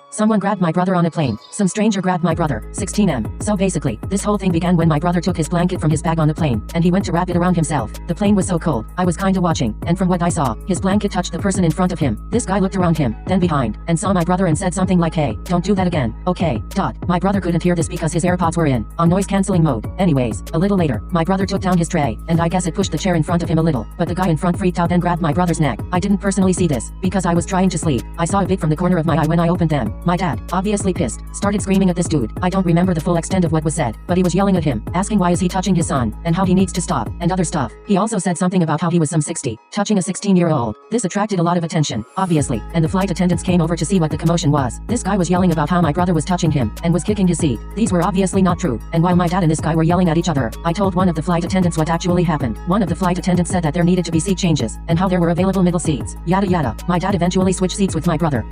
Someone grabbed my brother on a plane. Some stranger grabbed my brother. 16M. So basically, this whole thing began when my brother took his blanket from his bag on the plane, and he went to wrap it around himself. The plane was so cold, I was kinda watching, and from what I saw, his blanket touched the person in front of him. This guy looked around him, then behind, and saw my brother and said something like, "Hey, don't do that again, okay?" My brother couldn't hear this because his AirPods were on noise cancelling mode. Anyways, a little later, my brother took down his tray, and I guess it pushed the chair in front of him a little, but the guy in front freaked out and grabbed my brother's neck. I didn't personally see this, because I was trying to sleep. I saw a bit from the corner of my eye when I opened them. My dad, obviously pissed, started screaming at this dude. I don't remember the full extent of what was said, but he was yelling at him, asking why is he touching his son, and how he needs to stop, and other stuff. He also said something about how he was some 60, touching a 16-year-old. This attracted a lot of attention, obviously, and the flight attendants came over to see what the commotion was. This guy was yelling about how my brother was touching him, and was kicking his seat. These were obviously not true, and while my dad and this guy were yelling at each other, I told one of the flight attendants what actually happened. One of the flight attendants said that there needed to be seat changes, and how there were available middle seats. Yada yada. My dad eventually switched seats with my brother.